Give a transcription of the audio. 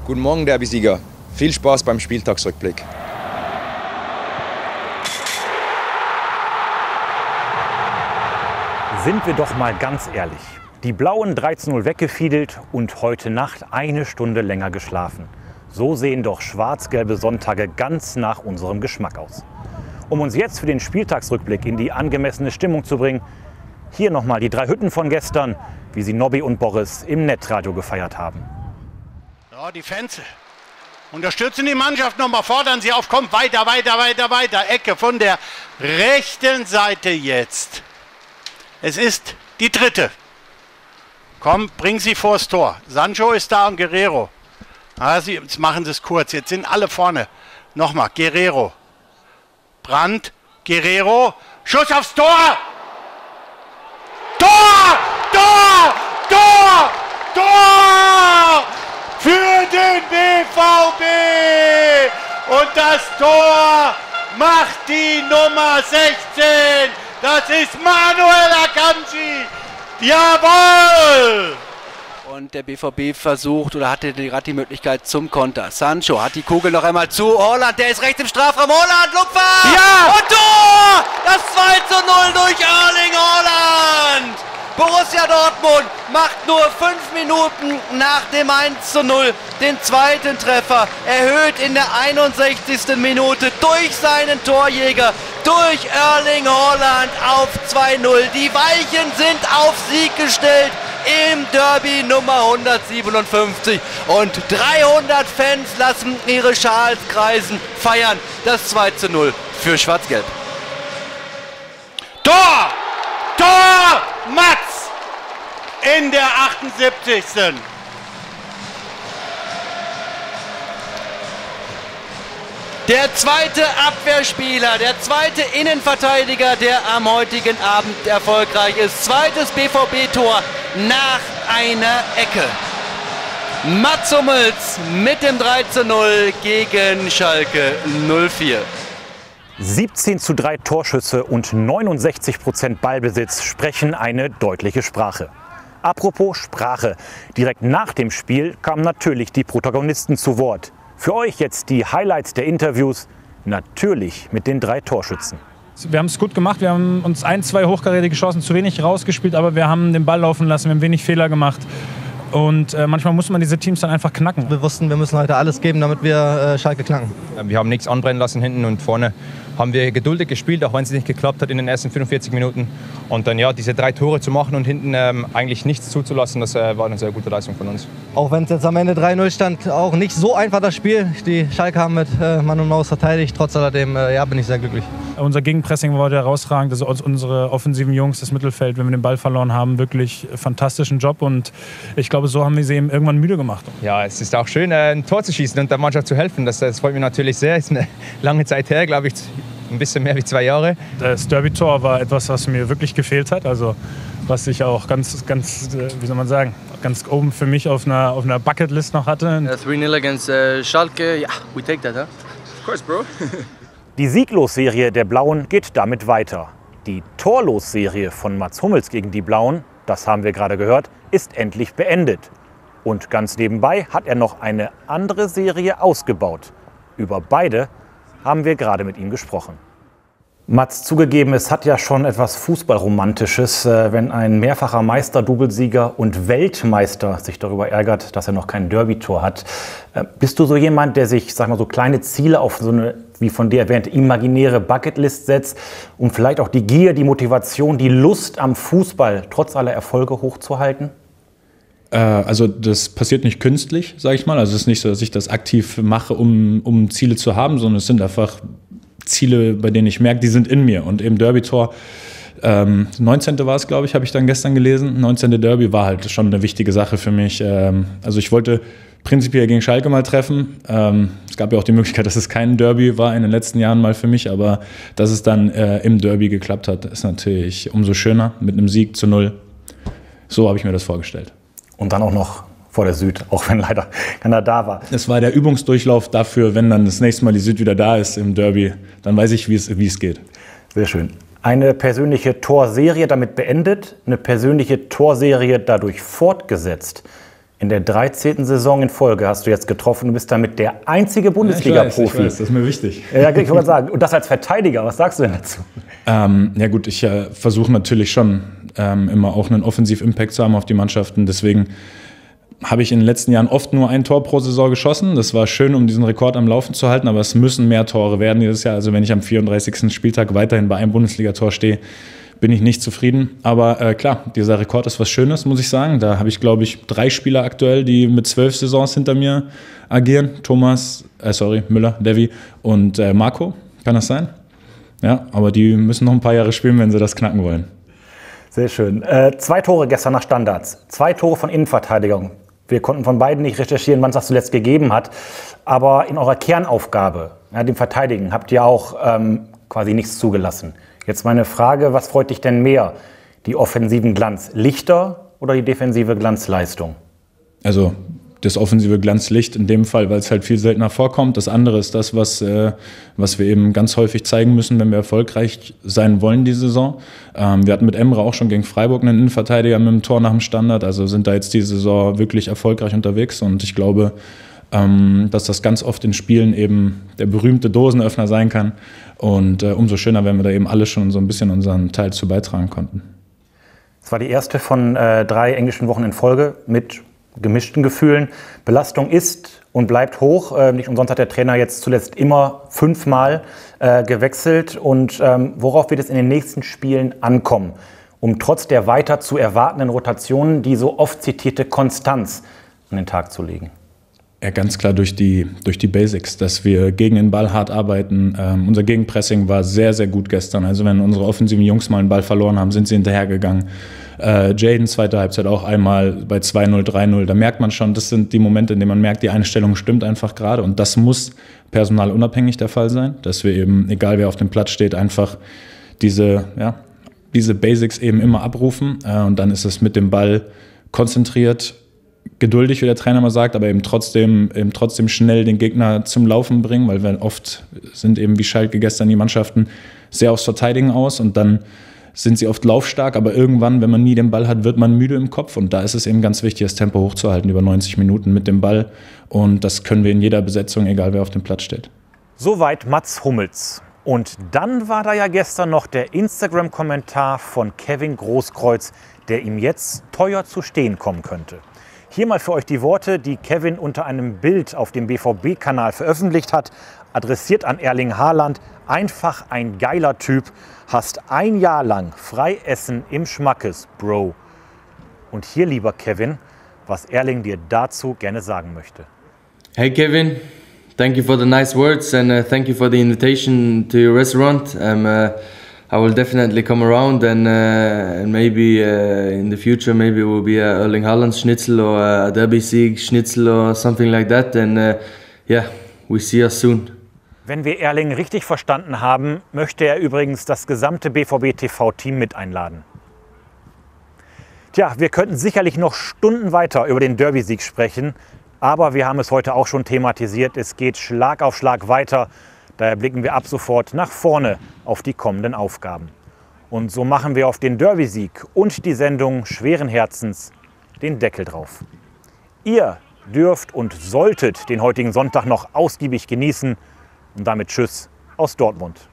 Guten Morgen, Derby-Sieger. Viel Spaß beim Spieltagsrückblick. Sind wir doch mal ganz ehrlich. Die Blauen 13:0 weggefiedelt und heute Nacht eine Stunde länger geschlafen. So sehen doch schwarz-gelbe Sonntage ganz nach unserem Geschmack aus. Um uns jetzt für den Spieltagsrückblick in die angemessene Stimmung zu bringen, hier nochmal die 3 Hütten von gestern, wie sie Nobby und Boris im Netradio gefeiert haben. Ja, die Fans unterstützen die Mannschaft nochmal, fordern sie auf, kommt weiter, weiter, weiter, weiter. Ecke von der rechten Seite jetzt. Es ist die 3. Komm, bring sie vors Tor. Sancho ist da und Guerrero. Jetzt machen sie es kurz, jetzt sind alle vorne. Nochmal, Guerrero. Brandt, Guerrero, Schuss aufs Tor! Tor! Tor! Tor! Tor! Für den BVB! Und das Tor macht die Nummer 16! Das ist Manuel Akanji! Jawohl! Und der BVB versucht oder hatte gerade die Möglichkeit zum Konter. Sancho hat die Kugel noch einmal zu. Haaland, der ist rechts im Strafraum. Haaland, Lupfer! Ja! Und Tor! Das 2:0 durch Erling Haaland! Borussia Dortmund macht nur 5 Minuten nach dem 1:0 den zweiten Treffer. Erhöht in der 61. Minute durch seinen Torjäger, durch Erling Haaland auf 2:0. Die Weichen sind auf Sieg gestellt im Derby Nummer 157. Und 300 Fans lassen ihre Schals kreisen, feiern das 2:0 für Schwarz-Gelb. Tor! Tor! Matz! In der 78. Der zweite Abwehrspieler, der zweite Innenverteidiger, der am heutigen Abend erfolgreich ist. Zweites BVB-Tor nach einer Ecke. Mats Hummels mit dem 3:0 gegen Schalke 04. 17:3 Torschüsse und 69% Ballbesitz sprechen eine deutliche Sprache. Apropos Sprache, direkt nach dem Spiel kamen natürlich die Protagonisten zu Wort. Für euch jetzt die Highlights der Interviews, natürlich mit den 3 Torschützen. Wir haben es gut gemacht, wir haben uns 1, 2 hochkarätige Chancen zu wenig rausgespielt, aber wir haben den Ball laufen lassen, wir haben wenig Fehler gemacht. Und manchmal muss man diese Teams dann einfach knacken. Wir wussten, wir müssen heute alles geben, damit wir Schalke knacken. Wir haben nichts anbrennen lassen hinten und vorne haben wir geduldig gespielt, auch wenn es nicht geklappt hat in den ersten 45 Minuten. Und dann ja, diese 3 Tore zu machen und hinten eigentlich nichts zuzulassen, das war eine sehr gute Leistung von uns. Auch wenn es jetzt am Ende 3:0 stand, auch nicht so einfach das Spiel. Die Schalke haben mit Mann und Maus verteidigt. Trotz alledem bin ich sehr glücklich. Unser Gegenpressing war heute herausragend. Also unsere offensiven Jungs, das Mittelfeld, wenn wir den Ball verloren haben, wirklich fantastischen Job. Und ich glaube, so haben wir sie eben irgendwann müde gemacht. Ja, es ist auch schön, ein Tor zu schießen und der Mannschaft zu helfen. Das freut mich natürlich sehr. Es ist eine lange Zeit her, glaube ich, ein bisschen mehr wie 2 Jahre. Das Derby-Tor war etwas, was mir wirklich gefehlt hat. Also was ich auch ganz, wie soll man sagen, ganz oben für mich auf einer Bucketlist noch hatte. 3-0 against Schalke, yeah, we take that, huh? Of course, bro. Die Sieglosserie der Blauen geht damit weiter. Die Torlosserie von Mats Hummels gegen die Blauen, das haben wir gerade gehört, ist endlich beendet. Und ganz nebenbei hat er noch eine andere Serie ausgebaut. Über beide haben wir gerade mit ihm gesprochen. Mats, zugegeben, es hat ja schon etwas Fußballromantisches, wenn ein mehrfacher Meister-Doublesieger und Weltmeister sich darüber ärgert, dass er noch kein Derby-Tor hat. Bist du so jemand, der sich, sag mal, so kleine Ziele auf so eine, wie von dir erwähnte, imaginäre Bucketlist setzt, um vielleicht auch die Gier, die Motivation, die Lust am Fußball trotz aller Erfolge hochzuhalten? Also das passiert nicht künstlich, sage ich mal. Also es ist nicht so, dass ich das aktiv mache, um Ziele zu haben, sondern es sind einfach Ziele, bei denen ich merke, die sind in mir. Und im Derby-Tor, 19. war es, glaube ich, habe ich dann gestern gelesen. 19. Derby war halt schon eine wichtige Sache für mich. Also ich wollte prinzipiell gegen Schalke mal treffen. Es gab ja auch die Möglichkeit, dass es kein Derby war in den letzten Jahren mal für mich. Aber dass es dann im Derby geklappt hat, ist natürlich umso schöner mit einem Sieg zu 0. So habe ich mir das vorgestellt. Und dann auch noch vor der Süd, auch wenn leider keiner da war. Es war der Übungsdurchlauf dafür, wenn dann das nächste Mal die Süd wieder da ist im Derby, dann weiß ich, wie es geht. Sehr schön. Eine persönliche Torserie damit beendet, eine persönliche Torserie dadurch fortgesetzt. In der 13. Saison in Folge hast du jetzt getroffen. Du bist damit der einzige Bundesliga-Profi. Ich weiß, das ist mir wichtig. Ja, ich wollte sagen. Und das als Verteidiger. Was sagst du denn dazu? Ja gut, ich versuche natürlich schon immer auch einen Offensiv-Impact zu haben auf die Mannschaften. Deswegen habe ich in den letzten Jahren oft nur ein Tor pro Saison geschossen. Das war schön, um diesen Rekord am Laufen zu halten, aber es müssen mehr Tore werden dieses Jahr. Also wenn ich am 34. Spieltag weiterhin bei einem Bundesligator stehe, bin ich nicht zufrieden. Aber klar, dieser Rekord ist was Schönes, muss ich sagen. Da habe ich, glaube ich, 3 Spieler aktuell, die mit 12 Saisons hinter mir agieren. Müller, Devi und Marco. Kann das sein? Ja, aber die müssen noch ein paar Jahre spielen, wenn sie das knacken wollen. Sehr schön. 2 Tore gestern nach Standards. 2 Tore von Innenverteidigung. Wir konnten von beiden nicht recherchieren, wann es das zuletzt gegeben hat. Aber in eurer Kernaufgabe, dem Verteidigen, habt ihr auch quasi nichts zugelassen. Jetzt meine Frage, was freut dich denn mehr? Die offensiven Glanzlichter oder die defensive Glanzleistung? Also das offensive Glanzlicht in dem Fall, weil es halt viel seltener vorkommt. Das andere ist das, was wir eben ganz häufig zeigen müssen, wenn wir erfolgreich sein wollen die Saison. Wir hatten mit Emre auch schon gegen Freiburg einen Innenverteidiger mit einem Tor nach dem Standard. Also sind da jetzt die Saison wirklich erfolgreich unterwegs. Und ich glaube, dass das ganz oft in Spielen eben der berühmte Dosenöffner sein kann. Und umso schöner, wenn wir da eben alle schon so ein bisschen unseren Teil zu beitragen konnten. Es war die erste von 3 englischen Wochen in Folge mit gemischten Gefühlen. Belastung ist und bleibt hoch. Nicht umsonst hat der Trainer jetzt zuletzt immer 5-mal gewechselt. Und worauf wird es in den nächsten Spielen ankommen, um trotz der weiter zu erwartenden Rotationen die so oft zitierte Konstanz an den Tag zu legen? Ja, ganz klar durch die Basics, dass wir gegen den Ball hart arbeiten. Unser Gegenpressing war sehr, sehr gut gestern. Also wenn unsere offensiven Jungs mal einen Ball verloren haben, sind sie hinterhergegangen. Jaden, zweite Halbzeit auch einmal bei 2-0, 3-0. Da merkt man schon, das sind die Momente, in denen man merkt, die Einstellung stimmt einfach gerade. Und das muss personalunabhängig der Fall sein, dass wir eben, egal wer auf dem Platz steht, einfach diese Basics eben immer abrufen. Und dann ist es mit dem Ball konzentriert, geduldig, wie der Trainer mal sagt, aber eben trotzdem schnell den Gegner zum Laufen bringen, weil wir oft sind eben wie Schalke gestern die Mannschaften sehr aufs Verteidigen aus und dann sind sie oft laufstark, aber irgendwann, wenn man nie den Ball hat, wird man müde im Kopf und da ist es eben ganz wichtig, das Tempo hochzuhalten über 90 Minuten mit dem Ball und das können wir in jeder Besetzung, egal wer auf dem Platz steht. Soweit Mats Hummels. Und dann war da ja gestern noch der Instagram-Kommentar von Kevin Großkreuz, der ihm jetzt teuer zu stehen kommen könnte. Hier mal für euch die Worte, die Kevin unter einem Bild auf dem BVB-Kanal veröffentlicht hat, adressiert an Erling Haaland. Einfach ein geiler Typ, hast 1 Jahr lang frei essen im Schmackes, Bro. Und hier, lieber Kevin, was Erling dir dazu gerne sagen möchte. Hey Kevin, thank you for the nice words and thank you for the invitation to your restaurant. I will definitely come around and maybe in the future maybe it will be a Erling Haaland Schnitzel or a Derby Sieg Schnitzel or something like that. And yeah, we see us soon. Wenn wir Erling richtig verstanden haben, möchte er übrigens das gesamte BVB-TV-Team mit einladen. Tja, wir könnten sicherlich noch Stunden weiter über den Derby-Sieg sprechen, aber wir haben es heute auch schon thematisiert. Es geht Schlag auf Schlag weiter. Daher blicken wir ab sofort nach vorne auf die kommenden Aufgaben. Und so machen wir auf den Derby-Sieg und die Sendung schweren Herzens den Deckel drauf. Ihr dürft und solltet den heutigen Sonntag noch ausgiebig genießen. Und damit Tschüss aus Dortmund.